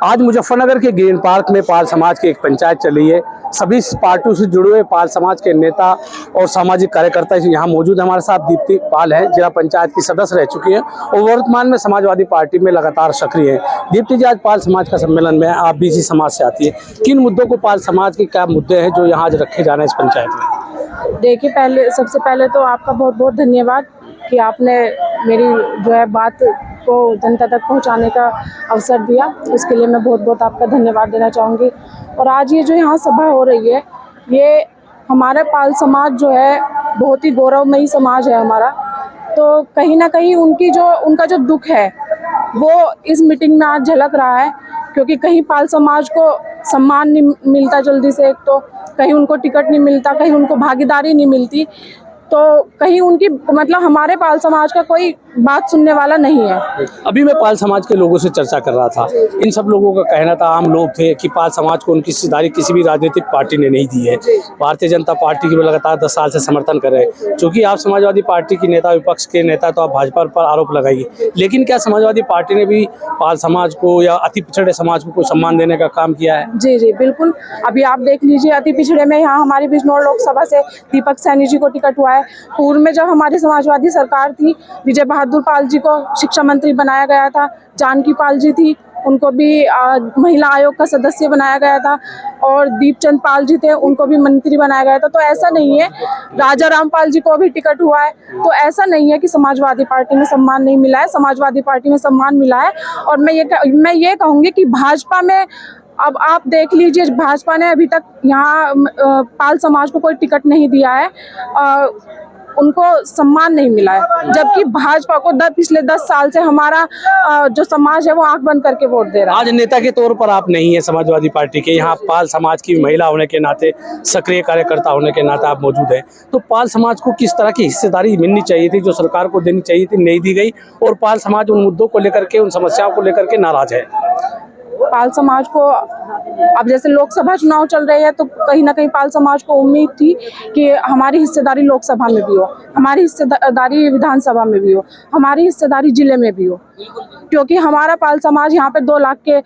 आज मुजफ्फरनगर के green park में पाल समाज की एक पंचायत चली है। सभी पार्टियों से जुड़े हुए पाल समाज के नेता और सामाजिक कार्यकर्ता यहाँ मौजूद है। हमारे साथ दीप्ति पाल है, जिला पंचायत की सदस्य रह चुकी हैं और वर्तमान में समाजवादी पार्टी में लगातार सक्रिय हैं। दीप्ति जी, आज पाल समाज का सम्मेलन में आप भी इसी समाज से आती है, किन मुद्दों को पाल समाज के क्या मुद्दे हैं जो यहाँ आज रखे जाना है इस पंचायत में? देखिए, सबसे पहले तो आपका बहुत बहुत धन्यवाद कि आपने मेरी जो है बात को जनता तक पहुंचाने का अवसर दिया। उसके लिए मैं बहुत बहुत आपका धन्यवाद देना चाहूँगी। और आज ये जो यहाँ सभा हो रही है, ये हमारे पाल समाज जो है बहुत ही गौरवमयी समाज है हमारा। तो कहीं ना कहीं उनका जो दुख है वो इस मीटिंग में आज झलक रहा है, क्योंकि कहीं पाल समाज को सम्मान नहीं मिलता जल्दी से, एक तो कहीं उनको टिकट नहीं मिलता, कहीं उनको भागीदारी नहीं मिलती, तो कहीं उनकी मतलब हमारे पाल समाज का कोई बात सुनने वाला नहीं है। अभी मैं पाल समाज के लोगों से चर्चा कर रहा था, इन सब लोगों का कहना था, आम लोग थे कि पाल समाज को उनकी हिस्सेदारी किसी भी राजनीतिक पार्टी ने नहीं दी है। भारतीय जनता पार्टी की लगातार 10 साल से समर्थन कर रहे हैं। चूंकि आप समाजवादी पार्टी की नेता, विपक्ष के नेता, तो आप भाजपा पर आरोप लगाइए, लेकिन क्या समाजवादी पार्टी ने भी पाल समाज को या अति पिछड़े समाज को सम्मान देने का काम किया है? जी जी बिल्कुल। अभी आप देख लीजिए, अति पिछड़े में यहाँ हमारी बिजनौर लोकसभा से दीपक सैनी जी को टिकट हुआ है। पूर्व में जब हमारी समाजवादी सरकार थी, विजय बहादुर पाल जी को शिक्षा मंत्री बनाया गया था। जानकी पाल जी थी, उनको भी महिला आयोग का सदस्य बनाया गया था। और दीपचंद पाल जी थे, उनको भी मंत्री बनाया गया था। तो ऐसा नहीं है, राजा रामपाल जी को भी टिकट हुआ है। तो ऐसा नहीं है कि समाजवादी पार्टी में सम्मान नहीं मिला है, समाजवादी पार्टी में सम्मान मिला है। और मैं ये कहूँगी कि भाजपा में, अब आप देख लीजिए, भाजपा ने अभी तक यहाँ पाल समाज को कोई टिकट नहीं दिया है, उनको सम्मान नहीं मिला है। जबकि भाजपा को पिछले 10 साल से हमारा जो समाज है वो आंख बंद करके वोट दे रहा है। आज नेता के तौर पर आप नहीं है समाजवादी पार्टी के, यहाँ पाल समाज की महिला होने के नाते, सक्रिय कार्यकर्ता होने के नाते आप मौजूद हैं। तो पाल समाज को किस तरह की हिस्सेदारी मिलनी चाहिए थी जो सरकार को देनी चाहिए थी, नहीं दी गई, और पाल समाज उन मुद्दों को लेकर के, उन समस्याओं को लेकर के नाराज है? पाल समाज को अब जैसे लोकसभा चुनाव चल रहे हैं, तो कहीं ना कहीं पाल समाज को उम्मीद थी कि हमारी हिस्सेदारी लोकसभा में भी हो, हमारी हिस्सेदारी विधानसभा में भी हो, हमारी हिस्सेदारी जिले में भी हो। क्योंकि हमारा पाल समाज यहाँ पे 2 लाख के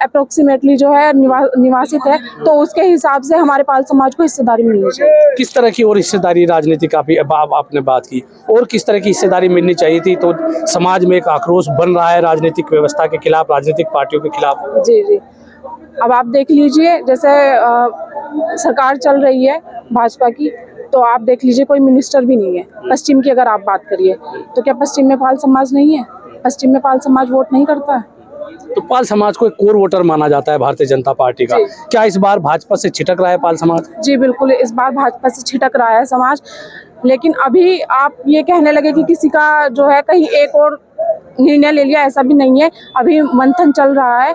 अप्रोक्सीमेटली जो है निवासित है, तो उसके हिसाब से हमारे पाल समाज को हिस्सेदारी मिलनी चाहिए। किस तरह की और हिस्सेदारी राजनीतिक आपने बात की, और किस तरह की हिस्सेदारी मिलनी चाहिए थी? तो समाज में एक आक्रोश बन रहा है राजनीतिक व्यवस्था के खिलाफ, राजनीतिक पार्टियों के खिलाफ। जी जी। अब आप देख लीजिए, जैसे सरकार चल रही है भाजपा की, तो आप देख लीजिए कोई मिनिस्टर भी नहीं है। पश्चिम की अगर आप बात करिए, तो क्या पश्चिम में पाल समाज नहीं है? पश्चिम में पाल समाज वोट नहीं करता है। तो पाल समाज को एक कोर वोटर माना जाता है भारतीय जनता पार्टी का। क्या इस बार भाजपा से छिटक रहा है पाल समाज? जी बिल्कुल, इस बार भाजपा से छिटक रहा है समाज। लेकिन अभी आप ये कहने लगे कि किसी का जो है कहीं एक और निर्णय ले लिया, ऐसा भी नहीं है। अभी मंथन चल रहा है,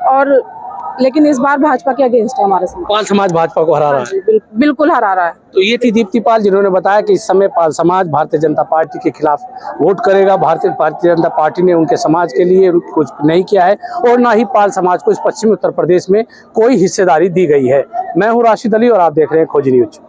और लेकिन इस बार भाजपा के अगेंस्ट है हमारे समाज। पाल समाज भाजपा को हरा रहा है? बिल्कुल हरा रहा है। तो ये थी दीप्ति पाल, जिन्होंने बताया कि इस समय पाल समाज भारतीय जनता पार्टी के खिलाफ वोट करेगा। भारतीय जनता पार्टी ने उनके समाज के लिए कुछ नहीं किया है, और ना ही पाल समाज को इस पश्चिमी उत्तर प्रदेश में कोई हिस्सेदारी दी गई है। मैं हूँ राशिद अली और आप देख रहे हैं खोजी न्यूज।